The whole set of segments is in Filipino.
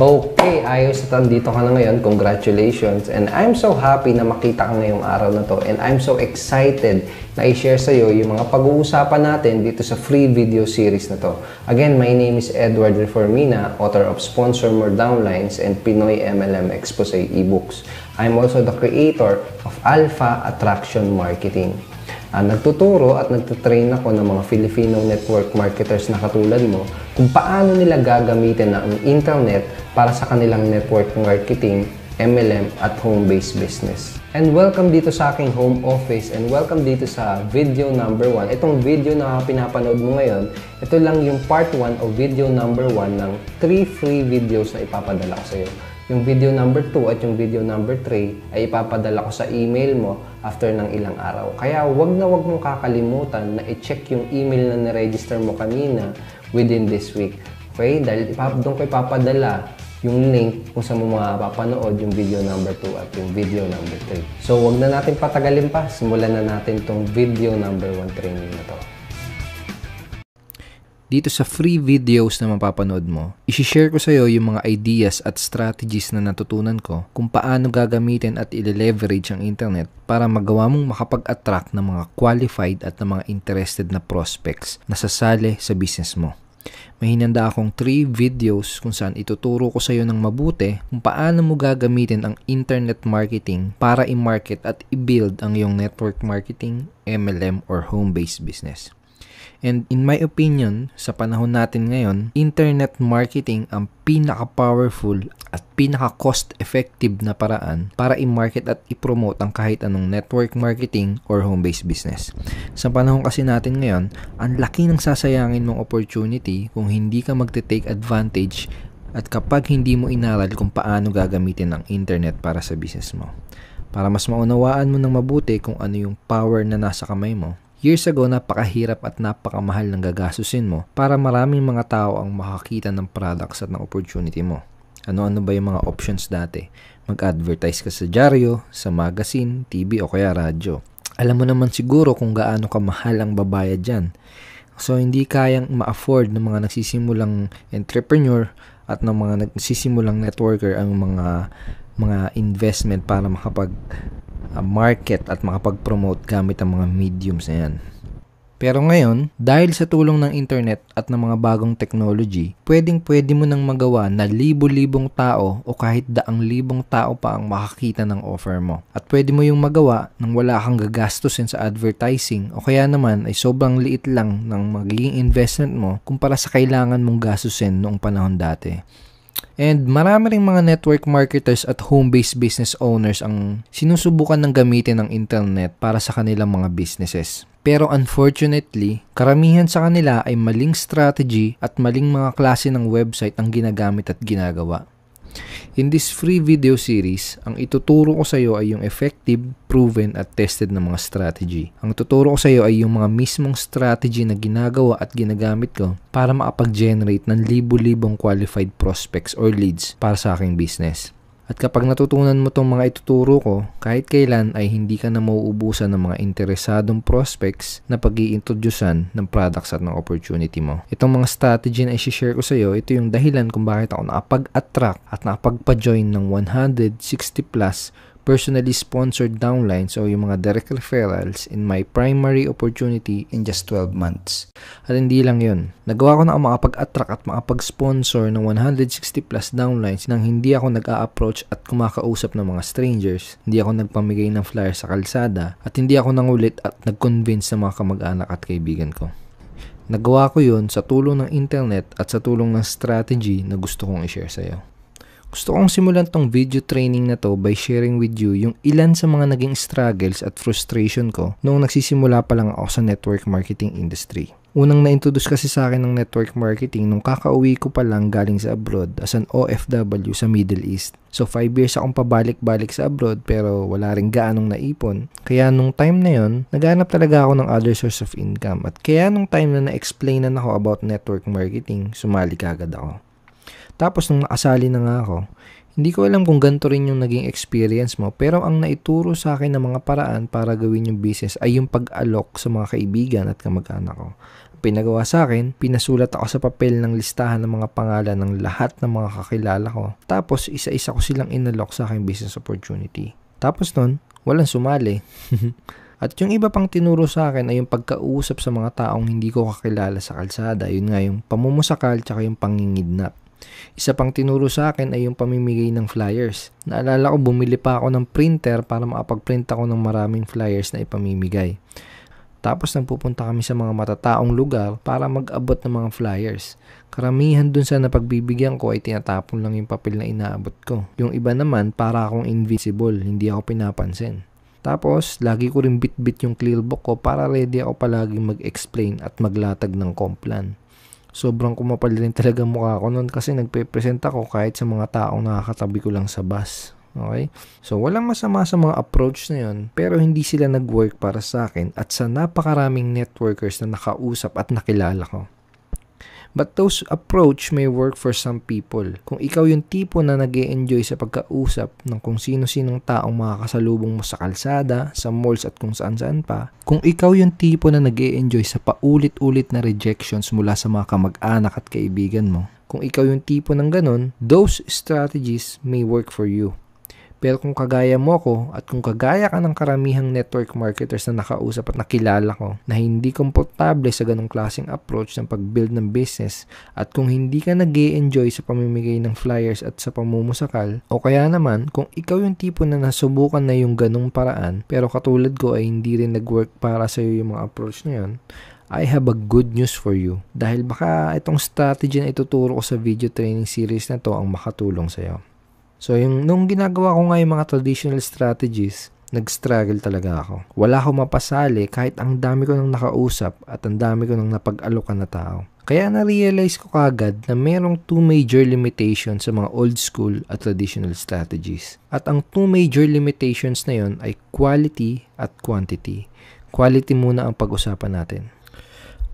Okay, ayos at andito ka na ngayon. Congratulations. And I'm so happy na makita ka ngayong araw na to. And I'm so excited na i-share sa iyo yung mga pag-uusapan natin dito sa free video series na to. Again, my name is Edward Reformina, author of Sponsor More Downlines and Pinoy MLM Expose eBooks. I'm also the creator of Alpha Attraction Marketing. Nagtuturo at nagtutrain ako ng mga Filipino network marketers na katulad mo kung paano nila gagamitin ang internet para sa kanilang network marketing, MLM at home-based business. And welcome dito sa aking home office and welcome dito sa video number 1. Itong video na pinapanood mo ngayon, ito lang yung part 1 o video number 1 ng 3 free videos na ipapadala ko sa iyo. Yung video number 2 at yung video number 3 ay ipapadala ko sa email mo after ng ilang araw. Kaya wag mong kakalimutan na i-check yung email na na-register mo kanina within this week. Okay? Dahil doon ko ipapadala yung link kung saan mo mapapanood yung video number 2 at yung video number 3. So wag na natin patagalin pa. Simulan na natin tong video number 1 training na to. Dito sa free videos na mapapanood mo, isi-share ko sa iyo yung mga ideas at strategies na natutunan ko kung paano gagamitin at i-leverage ang internet para magawa mong makapag-attract ng mga qualified at ng mga interested na prospects na sasali sa business mo. May hinanda akong 3 videos kung saan ituturo ko sa iyo ng mabuti kung paano mo gagamitin ang internet marketing para i-market at i-build ang iyong network marketing, MLM, or home-based business. And in my opinion, sa panahon natin ngayon, internet marketing ang pinaka-powerful at pinaka-cost-effective na paraan para i-market at i-promote ang kahit anong network marketing or home-based business. Sa panahon kasi natin ngayon, ang laki ng sasayangin mong opportunity kung hindi ka magte-take advantage at kapag hindi mo inaral kung paano gagamitin ang internet para sa business mo. Para mas maunawaan mo ng mabuti kung ano yung power na nasa kamay mo, years ago, napakahirap at napakamahal ng gagastusin mo para maraming mga tao ang makakita ng products at ng opportunity mo. Ano-ano ba yung mga options dati? Mag-advertise ka sa dyaryo, sa magazine, TV o kaya radyo. Alam mo naman siguro kung gaano kamahal ang babayad dyan. So, hindi kayang ma-afford ng mga nagsisimulang entrepreneur at ng mga nagsisimulang networker ang mga investment para market at makapag-promote gamit ang mga mediums na yan. Pero ngayon, dahil sa tulong ng internet at ng mga bagong technology, pwede mo nang magawa na libo-libong tao o kahit daang libong tao pa ang makakita ng offer mo. At pwede mo yung magawa nang wala kang gagastusin sa advertising o kaya naman ay sobrang liit lang ng magiging investment mo kumpara sa kailangan mong gastusin noong panahon dati. And marami ring mga network marketers at home-based business owners ang sinusubukan ng gamitin ng internet para sa kanilang mga businesses. Pero unfortunately, karamihan sa kanila ay maling strategy at maling mga klase ng website ang ginagamit at ginagawa. In this free video series, ang ituturo ko sa iyo ay yung effective, proven at tested na mga strategy. Ang ituturo ko sa iyo ay yung mga mismong strategy na ginagawa at ginagamit ko para makapag-generate ng libo-libong qualified prospects or leads para sa aking business. At kapag natutunan mo itong mga ituturo ko, kahit kailan ay hindi ka na mauubusan ng mga interesadong prospects na pag-iintroducean ng products at ng opportunity mo. Itong mga strategy na i-share ko sa iyo, ito yung dahilan kung bakit ako nakapag-attract at nakapag-pa-join ng 160 plus personally sponsored downlines o yung mga direct referrals in my primary opportunity in just 12 months. At hindi lang yun. Nagawa ko na makapag-attract at makapag-sponsor ng 160 plus downlines nang hindi ako nag-a-approach at kumakausap ng mga strangers, hindi ako nagpamigay ng flyer sa kalsada, at hindi ako nangulit at nag-convince ng mga kamag-anak at kaibigan ko. Nagawa ko yun sa tulong ng internet at sa tulong ng strategy na gusto kong i-share sa iyo. Gusto kong simulan tong video training na to by sharing with you yung ilan sa mga naging struggles at frustration ko noong nagsisimula pa lang ako sa network marketing industry. Unang na-introduce kasi sa akin ng network marketing nung kakauwi ko pa lang galing sa abroad as an OFW sa Middle East. So 5 years akong pabalik-balik sa abroad pero wala rin gaanong naipon. Kaya nung time na yon, naghanap talaga ako ng other source of income. At kaya nung time na na-explainan ako about network marketing, sumali kagad ako. Tapos nung nakasali na nga ako, hindi ko alam kung ganito rin yung naging experience mo, pero ang naituro sa akin ng mga paraan para gawin yung business ay yung pag-alok sa mga kaibigan at kamag-anak ko. pinagawa sa akin, pinasulat ako sa papel ng listahan ng mga pangalan ng lahat ng mga kakilala ko. Tapos, isa-isa ko silang inalok sa aking business opportunity. Tapos nun, walang sumali. At yung iba pang tinuro sa akin ay yung pagkausap sa mga taong hindi ko kakilala sa kalsada. Yun nga yung pamumusakal tsaka yung pangingidnap. Isa pang tinuro sa akin ay yung pamimigay ng flyers. Naalala ko, bumili pa ako ng printer para makapag-print ako ng maraming flyers na ipamimigay. Tapos nagpupunta kami sa mga matataong lugar para mag-abot ng mga flyers. Karamihan dun sa napagbibigyan ko ay tinatapon lang yung papel na inaabot ko. Yung iba naman, para akong invisible, hindi ako pinapansin. Tapos, lagi ko rin bit-bit yung clear book ko para ready ako palaging mag-explain at maglatag ng complan. Sobrang kumapal rin talaga mukha ko noon kasi nagpe-present ako kahit sa mga taong nakakatabi ko lang sa bus. Okay? So, walang masama sa mga approach na yun, pero hindi sila nag-work para sa akin at sa napakaraming networkers na nakausap at nakilala ko. But those approach may work for some people. Kung ikaw yung tipo na nag-e-enjoy sa pagkausap ng kung sino-sinong taong makakasalubong mo sa kalsada, sa malls at kung saan-saan pa, kung ikaw yung tipo na nag-e-enjoy sa paulit-ulit na rejections mula sa mga kamag-anak at kaibigan mo, kung ikaw yung tipo ng ganun, those strategies may work for you. Pero kung kagaya mo ko at kung kagaya ka ng karamihang network marketers na nakausap at nakilala ko na hindi komportable sa ganong klaseng approach ng pag-build ng business at kung hindi ka nag-e-enjoy sa pamimigay ng flyers at sa pamumusakal o kaya naman kung ikaw yung tipo na nasubukan na yung ganong paraan pero katulad ko ay hindi rin nag-work para sa iyo yung mga approach na yun, I have a good news for you dahil baka itong strategy na ituturo ko sa video training series na to ang makatulong sa iyo. So, nung ginagawa ko nga yung mga traditional strategies, nag-struggle talaga ako. Wala akong mapasali kahit ang dami ko nang nakausap at ang dami ko nang napag-alokan na tao. Kaya na-realize ko kagad na merong two major limitations sa mga old school at traditional strategies. At ang two major limitations na yon ay quality at quantity. Quality muna ang pag-usapan natin.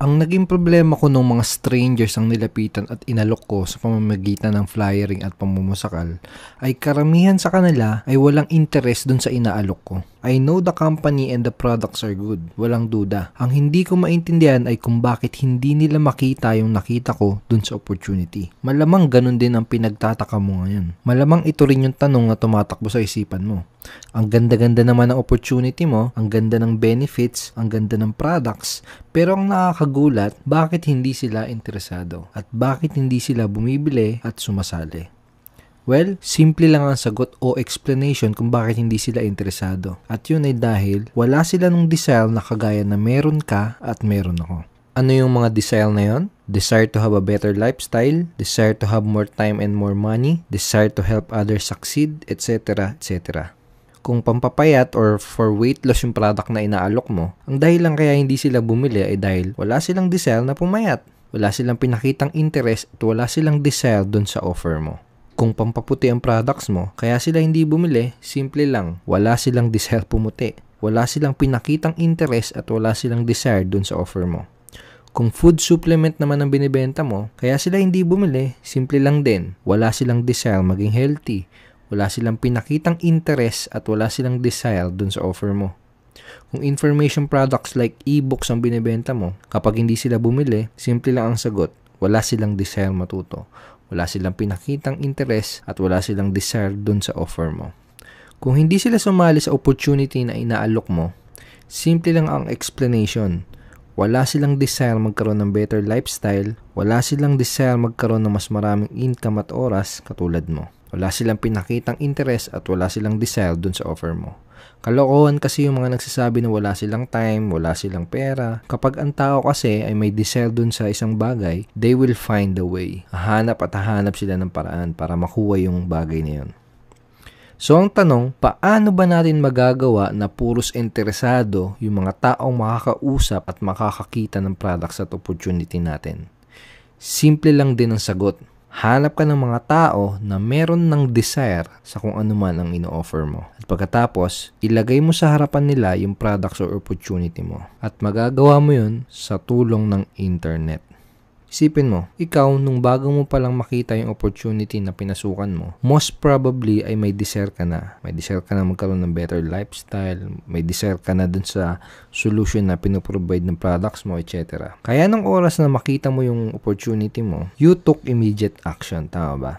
Ang naging problema ko nung mga strangers ang nilapitan at inalok ko sa pamamagitan ng flyering at pamumusakal ay karamihan sa kanila ay walang interest dun sa inaalok ko. I know the company and the products are good. Walang duda. Ang hindi ko maintindihan ay kung bakit hindi nila makita yung nakita ko dun sa opportunity. Malamang ganun din ang pinagtataka mo ngayon. Malamang ito rin yung tanong na tumatakbo sa isipan mo. Ang ganda-ganda naman ng opportunity mo, ang ganda ng benefits, ang ganda ng products, pero ang nakakagulat, bakit hindi sila interesado? At bakit hindi sila bumibili at sumasali? Well, simple lang ang sagot o explanation kung bakit hindi sila interesado. At yun ay dahil wala sila nung desire na kagaya na meron ka at meron ako. Ano yung mga desire na yun? Desire to have a better lifestyle, desire to have more time and more money, desire to help others succeed, etc. etc. Kung pampapayat or for weight loss yung product na inaalok mo, ang dahilan kaya hindi sila bumili ay dahil wala silang desire na pumayat. Wala silang pinakitang interest at wala silang desire dun sa offer mo. Kung pampaputi ang products mo, kaya sila hindi bumili, simple lang, wala silang desire pumuti. Wala silang pinakitang interest at wala silang desire dun sa offer mo. Kung food supplement naman ang binibenta mo, kaya sila hindi bumili, simple lang din, wala silang desire maging healthy. Wala silang pinakitang interest at wala silang desire dun sa offer mo. Kung information products like e-books ang binibenta mo, kapag hindi sila bumili, simple lang ang sagot, wala silang desire matuto. Wala silang pinakitang interest at wala silang desire dun sa offer mo. Kung hindi sila sumali sa opportunity na inaalok mo, simple lang ang explanation. Wala silang desire magkaroon ng better lifestyle, wala silang desire magkaroon ng mas maraming income at oras katulad mo. Wala silang pinakitang interest at wala silang desire dun sa offer mo. Kalokohan kasi yung mga nagsasabi na wala silang time, wala silang pera. Kapag ang tao kasi ay may desire dun sa isang bagay, they will find a way. Hahanap at hahanap sila ng paraan para makuha yung bagay na yun. So ang tanong, paano ba natin magagawa na puros interesado yung mga taong makakausap at makakakita ng products at opportunity natin? Simple lang din ang sagot. Hanap ka ng mga tao na meron ng desire sa kung ano man ang ino-offer mo. At pagkatapos, ilagay mo sa harapan nila yung products or opportunity mo. At magagawa mo yun sa tulong ng internet. Isipin mo, ikaw nung bago mo palang makita yung opportunity na pinasukan mo, most probably ay may desire ka na. May desire ka na magkaroon ng better lifestyle, may desire ka na dun sa solution na pinoprovide ng products mo, etc. Kaya nung oras na makita mo yung opportunity mo, you took immediate action, tama ba?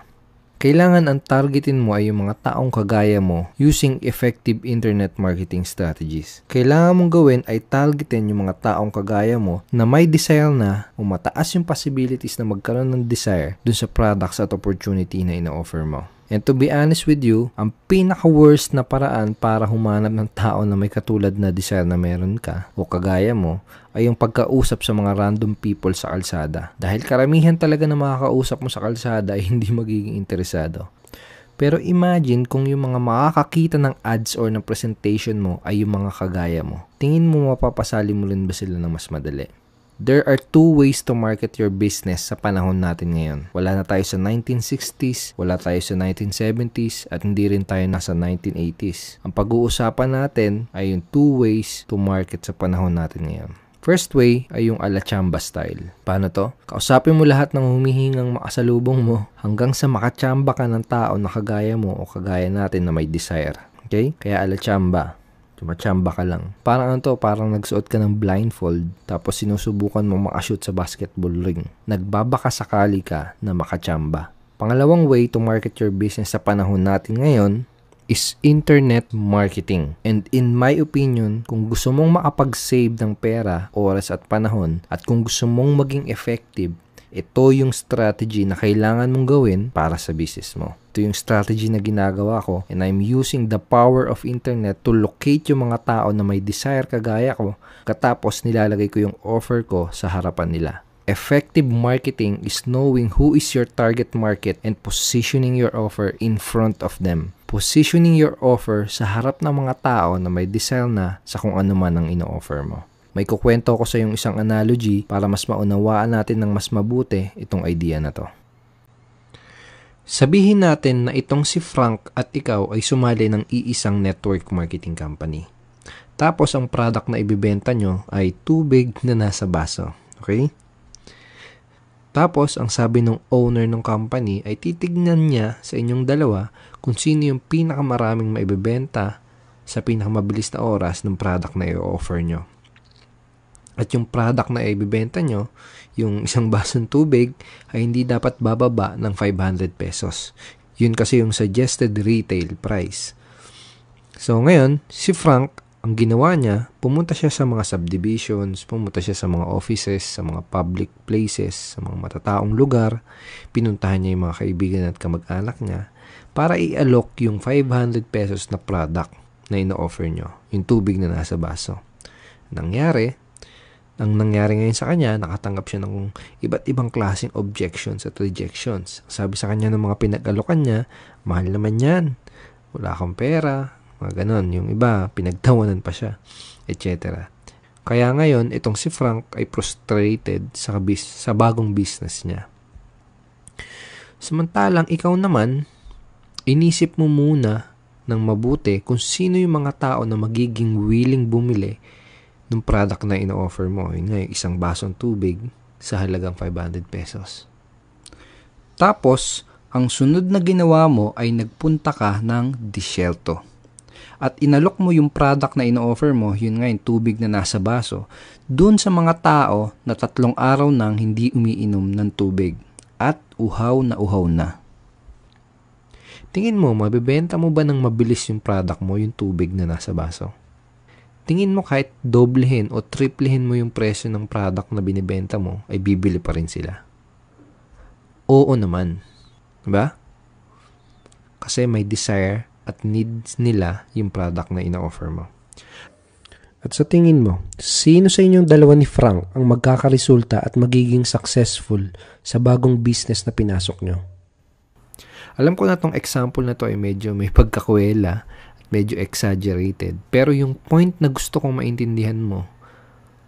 Kailangan ang targetin mo ay yung mga taong kagaya mo using effective internet marketing strategies. Kailangan mong gawin ay targetin yung mga taong kagaya mo na may desire na o mataas yung possibilities na magkaroon ng desire dun sa products at opportunity na ina-offer mo. And to be honest with you, ang pinaka-worst na paraan para humanap ng tao na may katulad na desire na meron ka o kagaya mo ay yung pagkausap sa mga random people sa kalsada. Dahil karamihan talaga na makakausap mo sa kalsada ay hindi magiging interesado. Pero imagine kung yung mga makakakita ng ads or ng presentation mo ay yung mga kagaya mo. Tingin mo mapapasali mo rin ba sila ng mas madali? There are two ways to market your business sa panahon natin ngayon. Wala na tayo sa 1960s, wala tayo sa 1970s, at hindi rin tayo nasa 1980s. Ang pag-uusapan natin ay yung two ways to market sa panahon natin ngayon. First way ay yung ala chamba style. Paano to? Kausapin mo lahat ng humihingang makasalubong mo hanggang sa makachamba ka ng tao na kagaya mo o kagaya natin na may desire. Okay? Kaya ala chamba. Tumachamba ka lang. Parang parang nagsuot ka ng blindfold tapos sinusubukan mo makashoot sa basketball ring. Nagbabaka sakali ka na makachamba. Pangalawang way to market your business sa panahon natin ngayon is internet marketing. And in my opinion, kung gusto mong makapag-save ng pera, oras at panahon, at kung gusto mong maging effective, ito yung strategy na kailangan mong gawin para sa business mo. Ito yung strategy na ginagawa ko, and I'm using the power of internet to locate yung mga tao na may desire kagaya ko, katapos nilalagay ko yung offer ko sa harapan nila. Effective marketing is knowing who is your target market and positioning your offer in front of them. Positioning your offer sa harap ng mga tao na may desire na sa kung ano man ang ino-offer mo. May kukwento ko sa yung isang analogy para mas maunawaan natin ng mas mabuti itong idea na to. Sabihin natin na itong si Frank at ikaw ay sumali ng iisang network marketing company. Tapos ang product na ibibenta nyo ay tubig na nasa baso. Okay? Tapos ang sabi ng owner ng company ay titignan niya sa inyong dalawa kung sino yung pinakamaraming maibibenta sa pinakamabilis na oras ng product na i-offer nyo. At yung product na ibibenta nyo, yung isang basong tubig, ay hindi dapat bababa ng 500 pesos. Yun kasi yung suggested retail price. So ngayon, si Frank, ang ginawa niya, pumunta siya sa mga subdivisions, pumunta siya sa mga offices, sa mga public places, sa mga matataong lugar, pinuntahan niya yung mga kaibigan at kamag-anak niya para i-alok yung 500 pesos na product na ino-offer nyo, yung tubig na nasa baso. Ang nangyari ngayon sa kanya, nakatanggap siya ng iba't ibang klaseng objections at rejections. Sabi sa kanya ng mga pinag-alokan niya, mahal naman yan, wala akong pera, mga ganon. Yung iba, pinagtawanan pa siya, etc. Kaya ngayon, itong si Frank ay frustrated sa bagong business niya. Samantalang ikaw naman, inisip mo muna ng mabuti kung sino yung mga tao na magiging willing bumili ng product na ino-offer mo. Yun nga, yung isang basong tubig sa halagang 500 pesos. Tapos, ang sunod na ginawa mo ay nagpunta ka ng disyerto. At inalok mo yung product na ino-offer mo, yun nga, yung tubig na nasa baso, dun sa mga tao na 3 araw nang hindi umiinom ng tubig at uhaw na. Tingin mo, mabibenta mo ba ng mabilis yung product mo, yung tubig na nasa baso? Tingin mo kahit doblehin o triplehin mo yung presyo ng product na binibenta mo, ay bibili pa rin sila? Oo naman. Diba? Kasi may desire at needs nila yung product na ina-offer mo. At sa tingin mo, sino sa inyong dalawa ni Frank ang magkakaresulta at magiging successful sa bagong business na pinasok nyo? Alam ko na tong example na to ay medyo may pagkakuwela, medyo exaggerated. Pero yung point na gusto kong maintindihan mo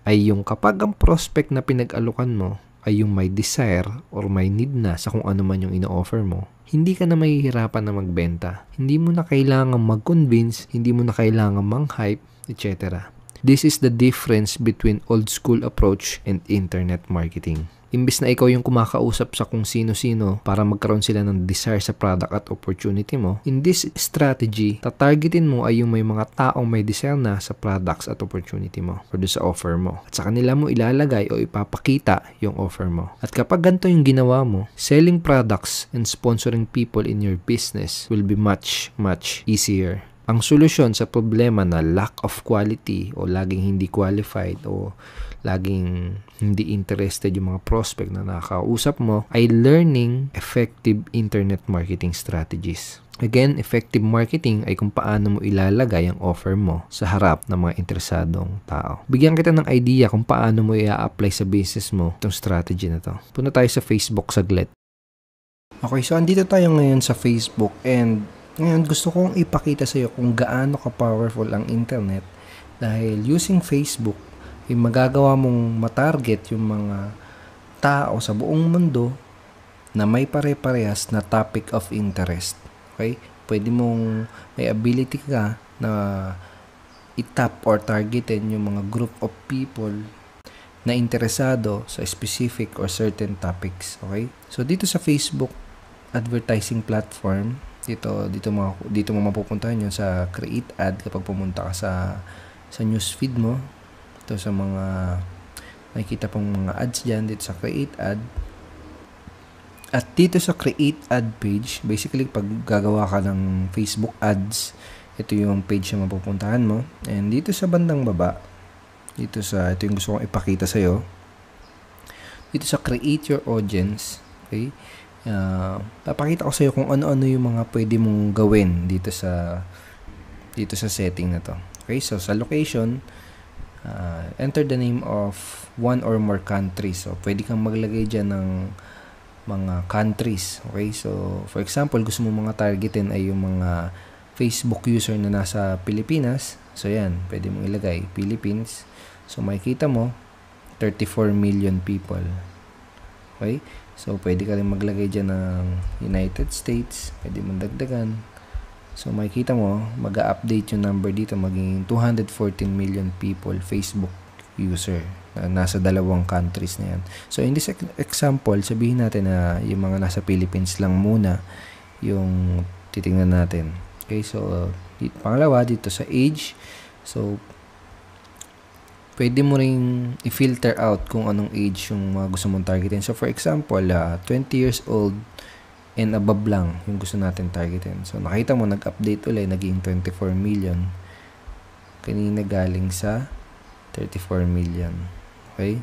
ay yung kapag ang prospect na pinag-alukan mo ay yung may desire or may need na sa kung ano man yung ino-offer mo, hindi ka na mahihirapan na magbenta. Hindi mo na kailangan mag-convince, hindi mo na kailangan mang-hype, etc. This is the difference between old school approach and internet marketing. Imbis na ikaw yung kumakausap sa kung sino-sino para magkaroon sila ng desire sa product at opportunity mo, in this strategy, tatargetin mo ay yung may mga taong may desire na sa products at opportunity mo or do sa offer mo. At sa kanila mo ilalagay o ipapakita yung offer mo. At kapag ganito yung ginawa mo, selling products and sponsoring people in your business will be much easier. Ang solusyon sa problema na lack of quality o laging hindi qualified o laging hindi interested yung mga prospect na nakakausap mo ay learning effective internet marketing strategies. Again, effective marketing ay kung paano mo ilalagay ang offer mo sa harap ng mga interesadong tao. Bigyan kita ng idea kung paano mo i-apply sa business mo itong strategy na to. Punta tayo sa Facebook saglit. Okay, so andito tayo ngayon sa Facebook and ngayon gusto kong ipakita sa iyo kung gaano ka-powerful ang internet dahil using Facebook ay magagawa mong matarget yung mga tao sa buong mundo na may pare-parehas na topic of interest. Okay? Pwede mong may ability ka na i-tap or targetin yung mga group of people na interesado sa specific or certain topics. Okay? So dito sa Facebook advertising platform, dito mo mapupuntahan yun sa create ad kapag pumunta ka sa newsfeed mo. Ito sa mga nakikita pong mga ads dyan dito sa create ad. At dito sa create ad page, basically pag gagawa ka ng Facebook ads, ito yung page na mapupuntahan mo. And dito sa bandang baba, ito yung gusto kong ipakita sa'yo. Dito sa create your audience, okay? Papakita ko sa iyo kung ano-ano yung mga pwede mong gawin dito sa setting na to. Okay, so sa location, enter the name of one or more countries. So pwede kang maglagay diyan ng mga countries. Okay, so for example, gusto mo mga targetin ay yung mga Facebook user na nasa Pilipinas. So yan, pwede mong ilagay Philippines. So makikita mo 34 million people. Okay? So, pwede ka rin maglagay dyan ng United States. Pwede mong dagdagan. So, makikita mo, mag-update yung number dito. Maging 214 million people Facebook user na nasa dalawang countries na yan. So, in this example, sabihin natin na yung mga nasa Philippines lang muna yung titingnan natin. Okay, so, pangalawa, dito sa age. So, pwede mo ring i-filter out kung anong age yung mga gusto mong targetin. So, for example, 20 years old and above lang yung gusto natin targetin. So, nakita mo, nag-update ulit, naging 24 million. Kanina galing sa 34 million. Okay?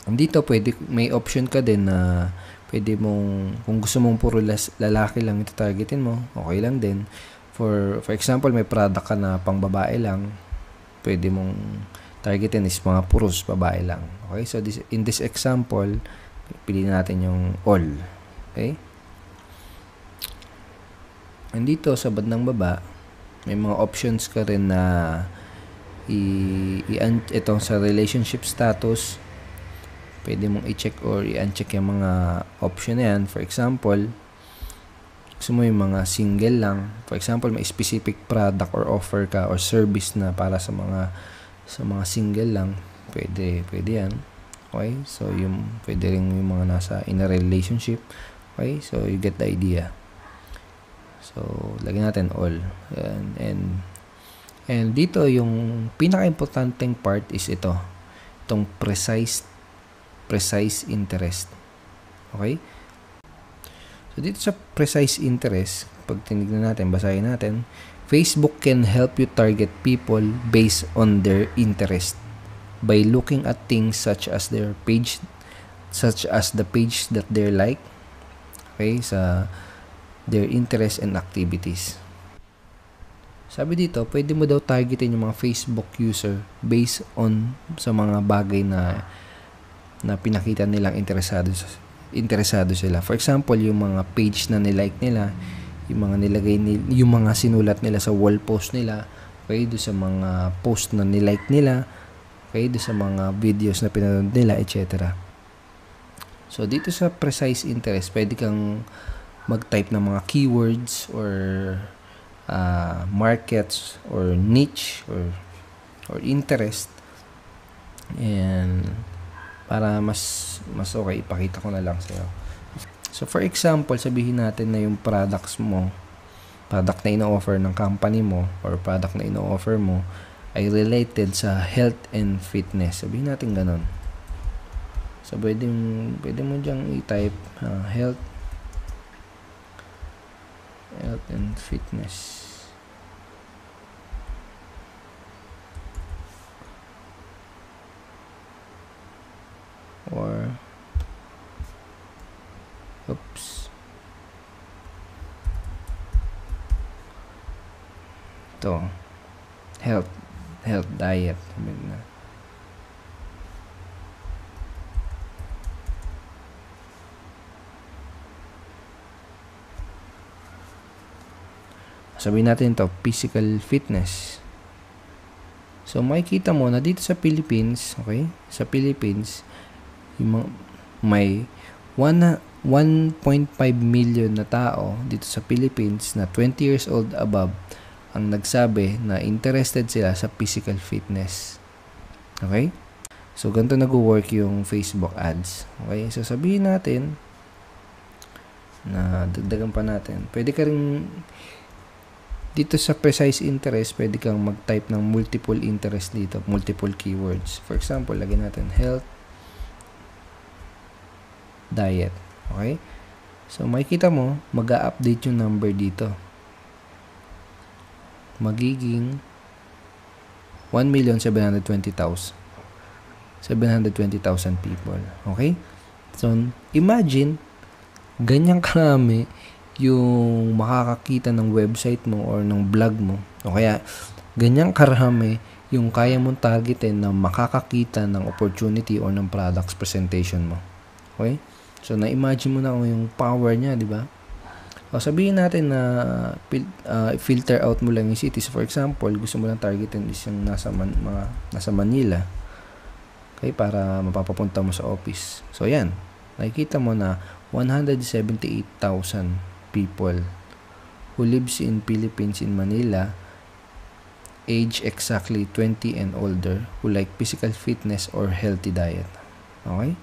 Andito, may option ka din na pwede mong, kung gusto mong puro lalaki lang ito targetin mo, okay lang din. For example, may product ka na pang babae lang, pwede mong targetin is mga puros babae lang. Okay? So, in this example, piliin natin yung all. Okay? And dito, sa bandang baba, may mga options ka rin na itong sa relationship status, pwede mong i-check or i-uncheck yung mga option na yan. For example, gusto mo yung mga single lang. For example, may specific product or offer ka or service na para sa mga single lang. Pwede yan. Okay? So, pwede rin yung mga nasa in a relationship. Okay? So, you get the idea. So, lagyan natin all. And dito, yung pinaka-importanting part is ito. Itong precise interest. Okay? So, dito sa precise interest, pag tinignan natin, basahin natin, Facebook can help you target people based on their interest by looking at things such as the page that they like, okay, sa their interests and activities. Sabi dito, pwede mo daw targetin yung mga Facebook user based on sa mga bagay na pinakita nilang interesado sila. For example, yung mga page na nilike nila, yung mga yung mga sinulat nila sa wall post nila, okay, do sa mga post na nilike nila, okay, do sa mga videos na pinanood nila, etc. So, dito sa precise interest, pwede kang mag-type ng mga keywords or markets or niche or interest, and para mas okay, ipakita ko na lang sa'yo. So, for example, sabihin natin na yung product na ino-offer ng company mo or product na ino-offer mo ay related sa health and fitness. Sabihin natin ganun. So, pwede mo diyang i-type health and fitness. Or ito, health diet. Sabihin natin to, physical fitness. So, makikita mo na dito sa Philippines, okay? Sa Philippines, may 1.5 million na tao dito sa Philippines na 20 years old above ang nagsabi na interested sila sa physical fitness. Okay? So, ganito nag-work yung Facebook ads. Okay? So, sabihin natin na dagdagan pa natin. Pwede ka rin dito sa precise interest, pwede kang mag-type ng multiple interest dito, multiple keywords. For example, lagyan natin health, diet. Okay? So, makikita mo, mag-a-update yung number dito. Magiging 1,720,000 people. Okay? So, imagine, ganyang karami yung makakakita ng website mo or ng blog mo. O kaya, ganyang karami yung kaya mong targetin na makakakita ng opportunity or ng products presentation mo. Okay? So, na-imagine mo na yung power niya, di ba? O, sabihin natin na filter out mo lang yung cities. For example, gusto mo lang targetin is yung nasa Manila. Okay? Para mapapapunta mo sa office. So, yan. Nakikita mo na 178,000 people who lives in Philippines in Manila, age exactly 20 and older, who like physical fitness or healthy diet. Okay?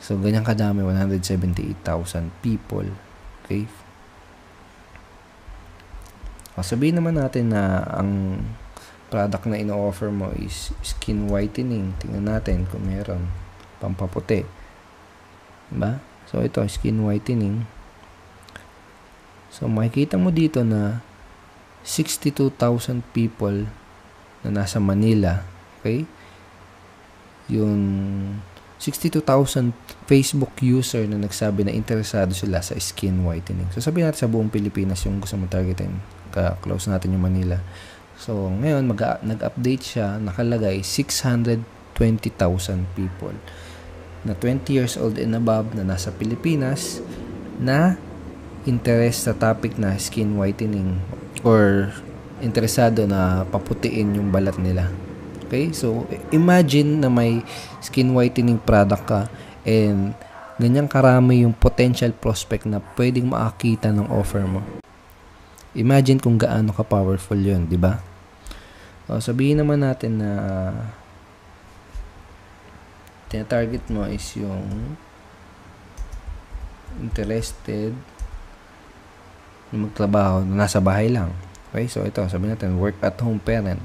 So, ganyan kadami, 178,000 people. Okay? O, sabihin naman natin na ang product na ino-offer mo is skin whitening. Tingnan natin kung meron. Pampaputi. Diba? So, ito, skin whitening. So, makikita mo dito na 62,000 people na nasa Manila. Okay? Yung 62,000 Facebook user na nagsabi na interesado sila sa skin whitening. So, sabihin natin sa buong Pilipinas yung gusto mo targetin. Close natin yung Manila. So, ngayon, nag-update siya. Nakalagay 620,000 people na 20 years old and above na nasa Pilipinas na interest sa topic na skin whitening or interesado na paputiin yung balat nila. Okay? So, imagine na may skin whitening product ka and ganyang karami yung potential prospect na pwedeng makakita ng offer mo. Imagine kung gaano ka powerful yun, di ba? O, sabihin naman natin na tina-target mo is yung interested magtrabaho na nasa bahay lang. Okay, so ito, sabihin natin, work at home parent.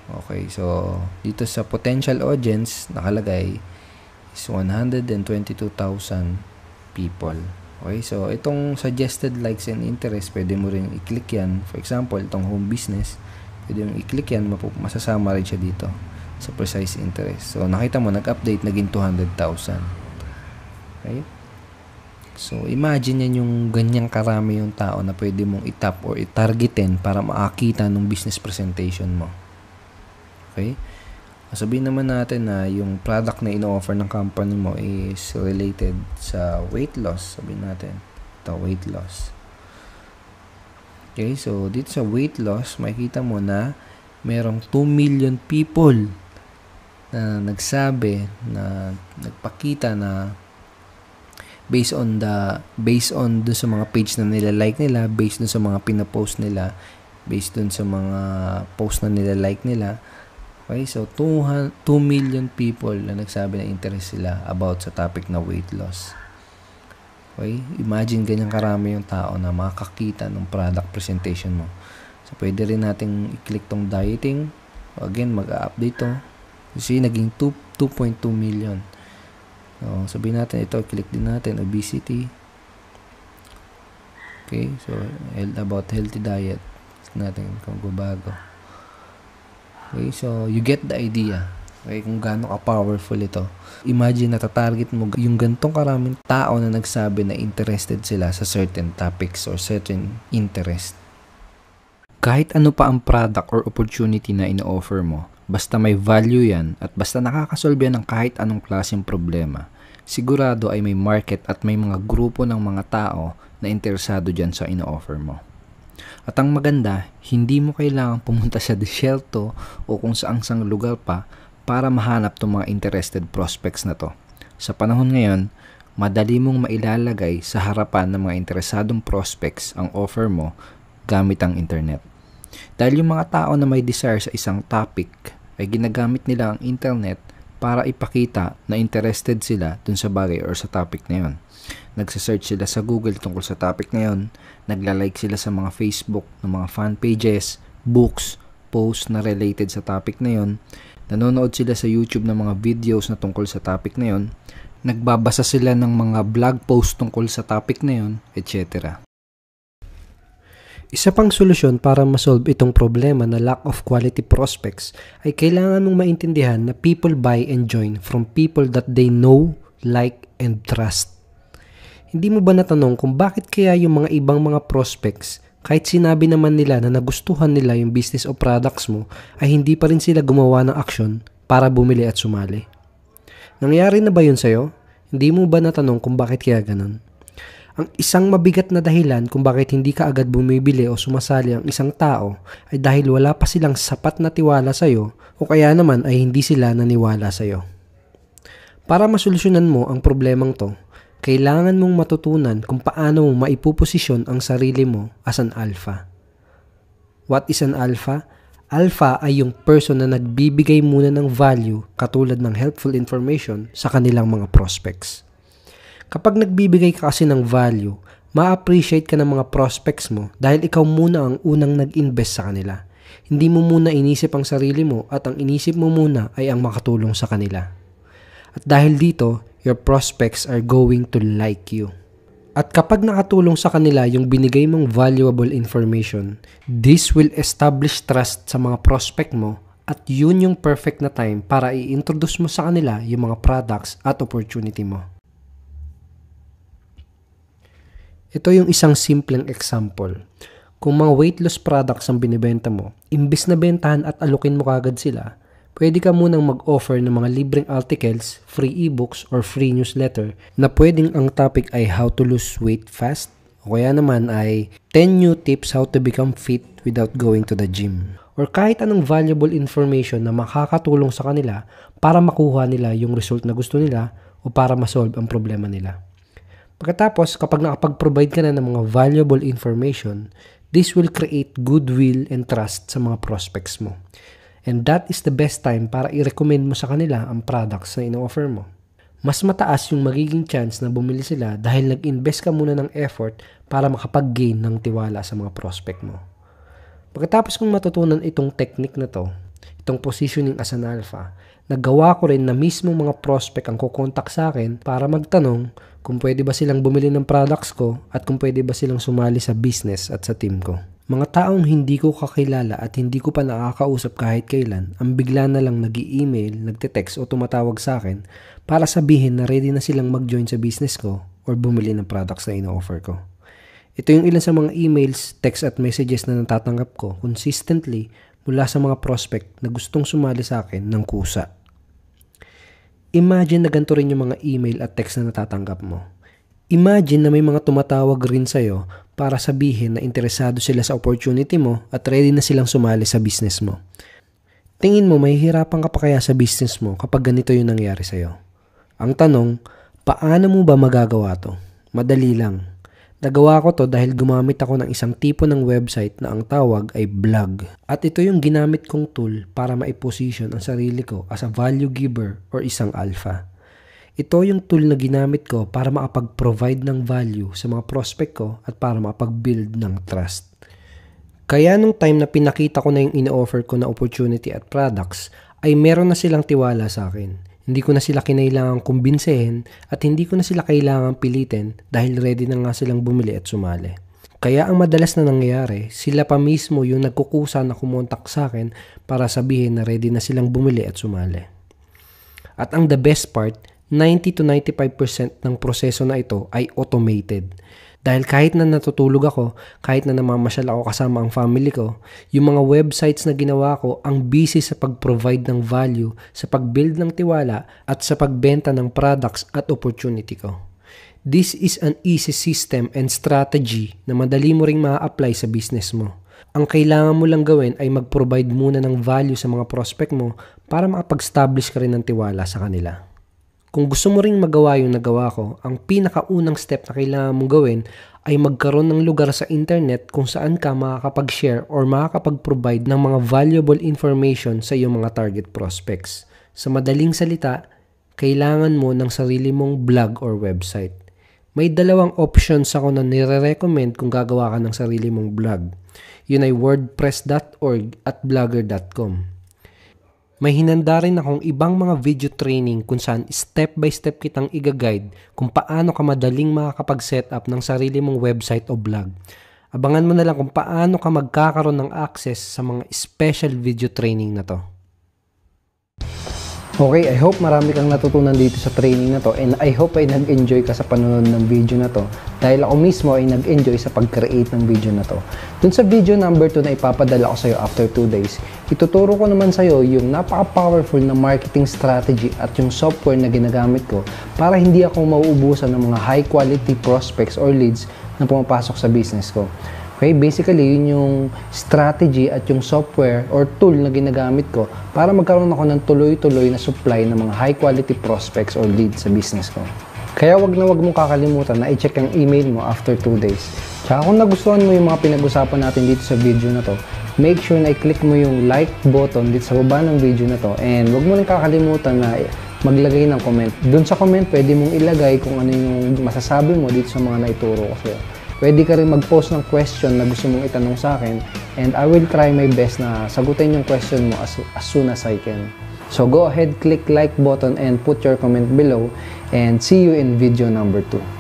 Okay, so dito sa potential audience, nakalagay is 122,000 people. Okay, so itong suggested likes and interest, pwede mo rin i-click yan. For example, itong home business, pwede mo i-click yan, masasama rin siya dito sa precise interest. So, nakita mo, nag-update, naging 200,000. Okay? So, imagine yan yung ganyang karami yung tao na pwede mong itap or itargetin para makakita ng business presentation mo. Okay? Sabihin naman natin na yung product na ino-offer ng company mo is related sa weight loss. Sabihin natin, ito, weight loss. Okay? So, dito sa weight loss, makikita mo na merong 2 million people na nagsabi, na nagpakita na based on do sa mga page na nila-like nila, based dun sa mga pinapost nila, based dun sa mga post na nila-like nila, Okay, so 2 million people na nagsabi na interest sila about sa topic na weight loss. Okay, imagine ganyan karami yung tao na makakita ng product presentation mo. So, pwede rin nating i-click tong dieting. Again, mag-update to. Kasi naging 2.2 million. So, sabihin natin ito, click din natin, obesity. Okay, so about healthy diet. Click natin kung bago. Okay, so you get the idea. Okay, kung gaano ka-powerful ito. Imagine na tatarget mo yung gantong karaming tao na nagsabi na interested sila sa certain topics or certain interest. Kahit ano pa ang product or opportunity na ino-offer mo, basta may value yan at basta nakakasolve yan ng kahit anong klaseng problema, sigurado ay may market at may mga grupo ng mga tao na interesado dyan sa ino-offer mo. At ang maganda, hindi mo kailangang pumunta sa desierto o kung saang lugar pa para mahanap itong mga interested prospects na to. Sa panahon ngayon, madali mong mailalagay sa harapan ng mga interesadong prospects ang offer mo gamit ang internet. Dahil yung mga tao na may desire sa isang topic ay ginagamit nila ang internet para ipakita na interested sila dun sa bagay or sa topic na yun. Nagsasearch sila sa Google tungkol sa topic na yun, nagla-like sila sa mga Facebook ng mga fan pages, books, posts na related sa topic na yun, nanonood sila sa YouTube ng mga videos na tungkol sa topic na yun, nagbabasa sila ng mga blog posts tungkol sa topic na yun, etc. Isa pang solusyon para masolve itong problema na lack of quality prospects ay kailangan mong maintindihan na people buy and join from people that they know, like, and trust. Hindi mo ba natanong kung bakit kaya yung mga ibang mga prospects, kahit sinabi naman nila na nagustuhan nila yung business o products mo, ay hindi pa rin sila gumawa ng aksyon para bumili at sumali? Nangyari na ba yun sa'yo? Hindi mo ba natanong kung bakit kaya ganun? Ang isang mabigat na dahilan kung bakit hindi ka agad bumibili o sumasali ang isang tao ay dahil wala pa silang sapat na tiwala sa'yo o kaya naman ay hindi sila naniwala sa'yo. Para masolusyonan mo ang problemang to, kailangan mong matutunan kung paano mo maipuposisyon ang sarili mo as an alpha. What is an alpha? Alpha ay yung person na nagbibigay muna ng value katulad ng helpful information sa kanilang mga prospects. Kapag nagbibigay ka kasi ng value, ma-appreciate ka ng mga prospects mo dahil ikaw muna ang unang nag-invest sa kanila. Hindi mo muna inisip ang sarili mo at ang inisip mo muna ay ang makatulong sa kanila. At dahil dito, your prospects are going to like you. At kapag nakatulong sa kanila yung binigay mong valuable information, this will establish trust sa mga prospect mo at yun yung perfect na time para i-introduce mo sa kanila yung mga products at opportunity mo. Ito yung isang simpleng example. Kung mga weight loss products ang binibenta mo, imbis na bentahan at alukin mo kagad sila, pwede ka munang mag-offer ng mga libreng articles, free ebooks, or free newsletter na pwedeng ang topic ay how to lose weight fast o kaya naman ay 10 new tips how to become fit without going to the gym. Or kahit anong valuable information na makakatulong sa kanila para makuha nila yung result na gusto nila o para masolve ang problema nila. Pagkatapos, kapag nakapag-provide ka na ng mga valuable information, this will create goodwill and trust sa mga prospects mo. And that is the best time para i-recommend mo sa kanila ang products na ino-offer mo. Mas mataas yung magiging chance na bumili sila dahil nag-invest ka muna ng effort para makapag-gain ng tiwala sa mga prospect mo. Pagkatapos kong matutunan itong technique na to, itong positioning as an alpha, nagawa ko rin na mismo mga prospect ang kukontak sa akin para magtanong kung pwede ba silang bumili ng products ko at kung pwede ba silang sumali sa business at sa team ko. Mga taong hindi ko kakilala at hindi ko pa nakakausap kahit kailan, ang bigla na lang nag-i-email, nagte-text o tumatawag sa akin para sabihin na ready na silang mag-join sa business ko or bumili ng products na ino-offer ko. Ito yung ilan sa mga emails, text at messages na natatanggap ko consistently mula sa mga prospect na gustong sumali sa akin ng kusa. Imagine na ganito rin yung mga email at text na natatanggap mo. Imagine na may mga tumatawag rin sa'yo para sabihin na interesado sila sa opportunity mo at ready na silang sumali sa business mo. Tingin mo, mahihirapan ka pa kaya sa business mo kapag ganito yung nangyari sa'yo? Ang tanong, paano mo ba magagawa to? Madali lang. Nagawa ko to dahil gumamit ako ng isang tipo ng website na ang tawag ay blog. At ito yung ginamit kong tool para maiposition ang sarili ko as a value giver or isang alpha. Ito yung tool na ginamit ko para makapag-provide ng value sa mga prospect ko at para makapag-build ng trust. Kaya nung time na pinakita ko na yung ina-offer ko na opportunity at products, ay meron na silang tiwala sa akin. Hindi ko na sila kinailangang kumbinsehin at hindi ko na sila kailangang pilitin dahil ready na nga silang bumili at sumali. Kaya ang madalas na nangyayari, sila pa mismo yung nagkukusa na kumontak sa akin para sabihin na ready na silang bumili at sumali. At ang the best part, 90 to 95% ng proseso na ito ay automated. Dahil kahit na natutulog ako, kahit na namamasyal ako kasama ang family ko, yung mga websites na ginawa ko ang busy sa pag-provide ng value, sa pag-build ng tiwala, at sa pagbenta ng products at opportunity ko. This is an easy system and strategy na madali mo ring ma-apply sa business mo. Ang kailangan mo lang gawin ay mag-provide muna ng value sa mga prospect mo para makapag-establish ka rin ng tiwala sa kanila. Kung gusto mo ring magawa yung nagawa ko, ang pinakaunang step na kailangan mong gawin ay magkaroon ng lugar sa internet kung saan ka makakapag-share or makakapag-provide ng mga valuable information sa iyong mga target prospects. Sa madaling salita, kailangan mo ng sarili mong blog or website. May dalawang options ako na nire-recommend kung gagawa ka ng sarili mong blog. Yun ay wordpress.org at blogger.com. May hinanda rin akong ibang mga video training kung saan step by step kitang i-guide kung paano ka madaling makakapag-setup ng sarili mong website o blog. Abangan mo na lang kung paano ka magkakaroon ng access sa mga special video training na to. Okay, I hope marami kang natutunan dito sa training na to and I hope ay nag-enjoy ka sa panonood ng video na to dahil ako mismo ay nag-enjoy sa pag-create ng video na to. Dun sa video number 2 na ipapadala ko sa'yo after 2 days, ituturo ko naman sa'yo yung napaka-powerful na marketing strategy at yung software na ginagamit ko para hindi ako mauubusan ng mga high-quality prospects or leads na pumapasok sa business ko. Okay, basically, yun yung strategy at yung software or tool na ginagamit ko para magkaroon ako ng tuloy-tuloy na supply ng mga high-quality prospects or leads sa business ko. Kaya wag mong kakalimutan na i-check ang email mo after 2 days. Tsaka kung nagustuhan mo yung mga pinag-usapan natin dito sa video na to, make sure na i-click mo yung like button dito sa baba ng video na to and wag mo rin kakalimutan na maglagay ng comment. Dun sa comment, pwede mong ilagay kung ano yung masasabi mo dito sa mga naituro ko sa'yo. Pwede ka rin mag-post ng question na gusto mong itanong sa akin and I will try my best na sagutin yung question mo as soon as I can. So go ahead, click like button and put your comment below and see you in video number 2.